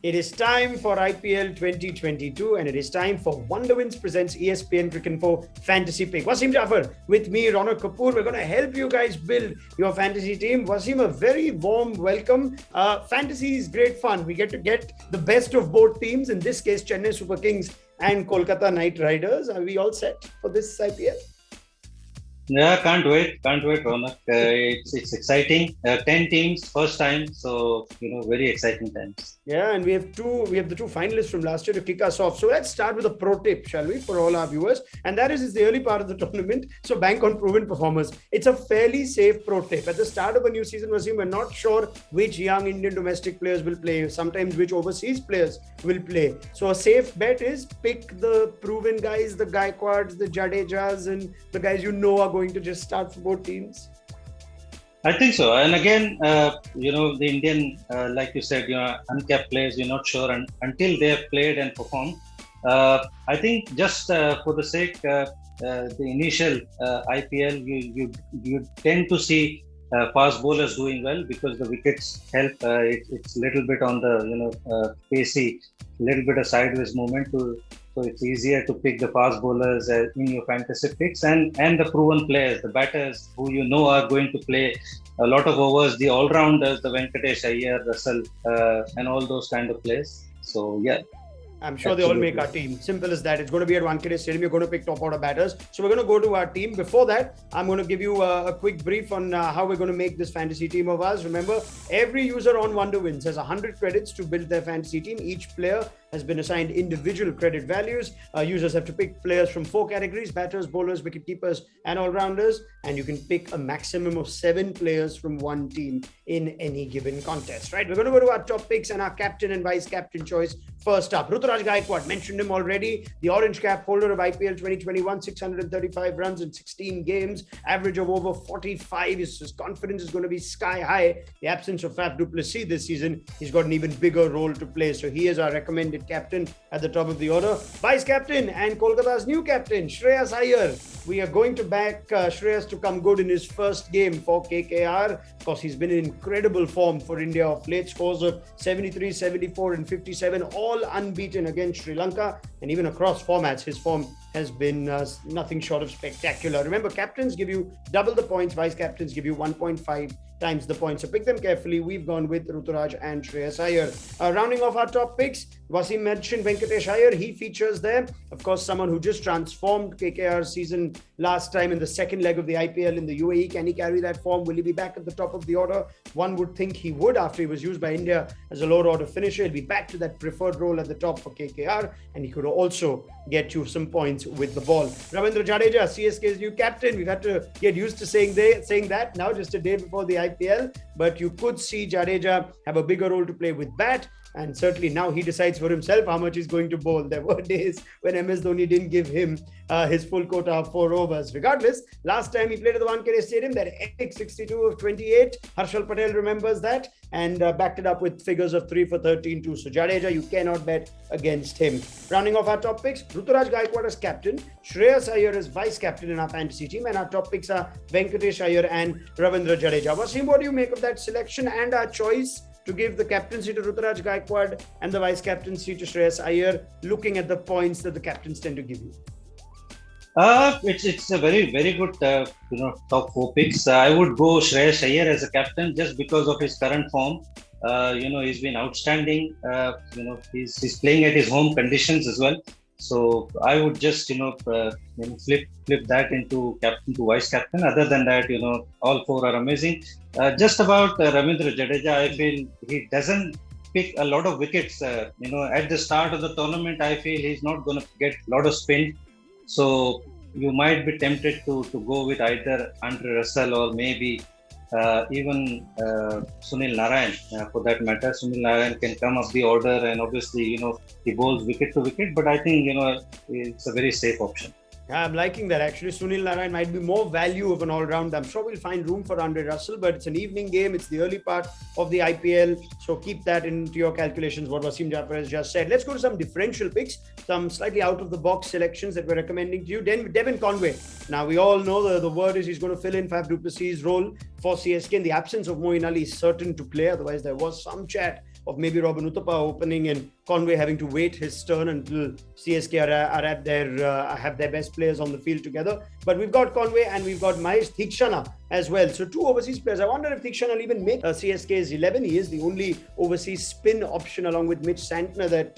It is time for IPL 2022 and it is time for Wonderwins presents ESPN Cricinfo Fantasy Pick. Wasim Jaffer with me, Ronak Kapoor. We're going to help you guys build your fantasy team. Wasim, a very warm welcome. Fantasy is great fun. We get to get the best of both teams. In this case, Chennai Super Kings and Kolkata Knight Riders. Are we all set for this IPL? Yeah, can't wait, Ronak. It's exciting. 10 teams, first time, so very exciting times. Yeah, and we have the two finalists from last year to kick us off. So let's start with a pro tip, shall we, for all our viewers? And that is, it's the early part of the tournament, so bank on proven performers. It's a fairly safe pro tip. At the start of a new season, Wasim, we're not sure which young Indian domestic players will play, sometimes which overseas players will play. So a safe bet is pick the proven guys, the Gaikwads, the Jadejas, and the guys you know are going to just start for both teams. I think so. And again, the Indian, like you said, uncapped players, you're not sure until they have played and performed. I think just for the sake, the initial IPL, you tend to see fast bowlers doing well because the wickets help. It's a little bit on the pacey, little bit of sideways movement so it's easier to pick the fast bowlers in your fantasy picks and the proven players, the batters who are going to play a lot of overs, the all-rounders, the Venkatesh, Iyer, Russell, and all those kind of players. So, yeah. I'm sure they all make our team. Simple as that. It's going to be at Wankhede Stadium. You're going to pick top order batters. So we're going to go to our team. Before that, I'm going to give you a quick brief on how we're going to make this fantasy team of ours. Remember, every user on Wonderwins has 100 credits to build their fantasy team. Each player has been assigned individual credit values. Users have to pick players from 4 categories: batters, bowlers, wicket keepers, and all-rounders. And you can pick a maximum of 7 players from one team in any given contest, right? We're going to go to our top picks and our captain and vice captain choice. First up, Ruturaj Gaikwad, mentioned him already. The orange cap holder of IPL 2021, 635 runs in 16 games, average of over 45. His confidence is going to be sky high. The absence of Faf du Plessis this season, he's got an even bigger role to play. So he is our recommended captain at the top of the order. Vice captain and Kolkata's new captain, Shreyas Iyer. We are going to back Shreyas to come good in his first game for KKR. Of course, he's been in incredible form for India of late. Scores of 73, 74 and 57, all unbeaten against Sri Lanka. And even across formats, his form has been nothing short of spectacular. Remember, captains give you double the points. Vice captains give you 1.5 times the points. So pick them carefully. We've gone with Ruturaj and Shreyas Iyer. Rounding off our top picks, Wasim mentioned Venkatesh Iyer. He features there. Of course, someone who just transformed KKR's season last time in the second leg of the IPL in the UAE. Can he carry that form? Will he be back at the top of the order? One would think he would after he was used by India as a lower order finisher. He'll be back to that preferred role at the top for KKR, and he could also get you some points with the ball. Ravindra Jadeja, CSK's new captain. We've had to get used to saying that now, just a day before the IPL. But you could see Jadeja have a bigger role to play with bat. And certainly now he decides for himself how much he's going to bowl. There were days when MS Dhoni didn't give him his full quota of 4 overs. Regardless, last time he played at the Wankhede Stadium, that epic 62 of 28. Harshal Patel remembers that and backed it up with figures of 3 for 13 too. So Jadeja, you cannot bet against him. Rounding off our top picks, Ruturaj Gaikwad as captain, Shreyas Iyer as vice captain in our fantasy team, and our top picks are Venkatesh Iyer and Ravindra Jadeja. Wasim, what do you make of that selection and our choice to give the captaincy to Ruturaj Gaikwad and the vice captaincy to Shreyas Iyer, looking at the points that the captains tend to give you? It's a very, very good top 4 picks. I would go Shreyas Iyer as a captain just because of his current form. He's been outstanding. He's playing at his home conditions as well. So I would just flip that into captain to vice captain. Other than that, all 4 are amazing. Just about Ravindra Jadeja, I feel he doesn't pick a lot of wickets. At the start of the tournament, I feel he's not going to get a lot of spin. So you might be tempted to go with either Andre Russell or maybe even Sunil Narayan for that matter. Sunil Narayan can come up the order and obviously, he bowls wicket to wicket, but I think, it's a very safe option. Yeah, I'm liking that actually. Sunil Narayan might be more value of an all-round. I'm sure we'll find room for Andre Russell, but it's an evening game. It's the early part of the IPL. So keep that into your calculations, what Wasim Jaffer has just said. Let's go to some differential picks, some slightly out-of-the-box selections that we're recommending to you. Devin Conway. Now, we all know the word is he's going to fill in Faf du Plessis' role for CSK. In the absence of Moeen Ali, is certain to play. Otherwise, there was some chat of maybe Robin Uthappa opening and Conway having to wait his turn until CSK are at have their best players on the field together. But we've got Conway and we've got Mahesh Theekshana as well. So 2 overseas players. I wonder if Theekshana will even make CSK's 11. He is the only overseas spin option along with Mitch Santner that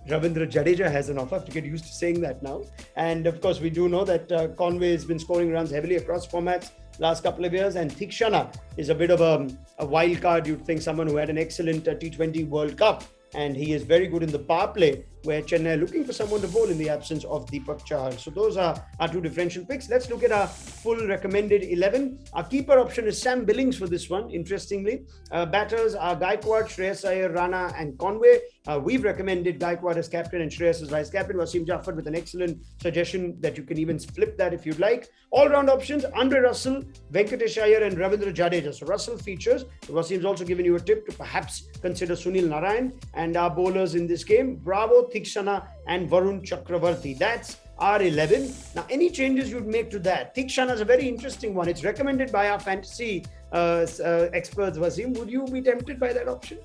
Ravindra Jadeja has an offer. I have to get used to saying that now. And of course, we do know that Conway has been scoring runs heavily across formats last couple of years, and Theekshana is a bit of a wild card. You'd think someone who had an excellent T20 World Cup, and he is very good in the power play, where Chennai are looking for someone to bowl in the absence of Deepak Chahar. So those are our 2 differential picks. Let's look at our full recommended 11. Our keeper option is Sam Billings for this one, interestingly. Batters are Gaikwad, Shreyas Iyer, Rana and Conway. We've recommended Gaikwad as captain and Shreyas as vice captain. Wasim Jaffer with an excellent suggestion that you can even flip that if you'd like. All-round options, Andre Russell, Venkatesh Iyer and Ravindra Jadeja. So Russell features. Wasim's also given you a tip to perhaps consider Sunil Narayan. And our bowlers in this game, Bravo, Theekshana and Varun Chakravarti. That's our 11. Now, any changes you'd make to that? Theekshana is a very interesting one. It's recommended by our fantasy experts, Wasim. Would you be tempted by that option?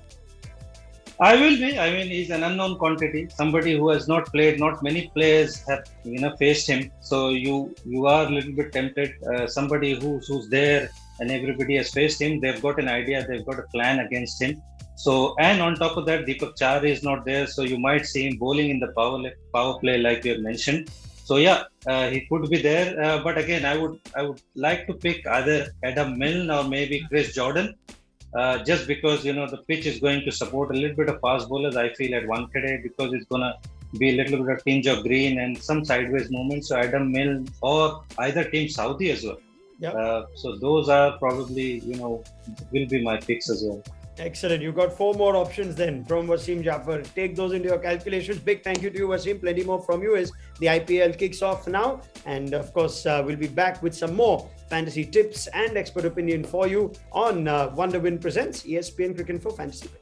I will be. I mean, he's an unknown quantity. Somebody who has not played. Not many players have faced him. So you are a little bit tempted. Somebody who's there and everybody has faced him. They've got an idea. They've got a plan against him. So, and on top of that, Deepak Chahar is not there. So you might see him bowling in the power play like you have mentioned. So yeah, he could be there. But again, I would like to pick either Adam Milne or maybe Chris Jordan. Just because the pitch is going to support a little bit of fast bowlers, I feel at Wankhede, because it's gonna be a little bit of tinge of green and some sideways movement. So Adam Milne or either Team Saudi as well. Yep. So those are probably will be my picks as well. Excellent. You've got 4 more options then from Wasim Jaffer. Take those into your calculations. Big thank you to you, Wasim. Plenty more from you as the IPL kicks off now. And of course, we'll be back with some more fantasy tips and expert opinion for you on Wonder Win Presents ESPN Cricinfo Fantasy Pick.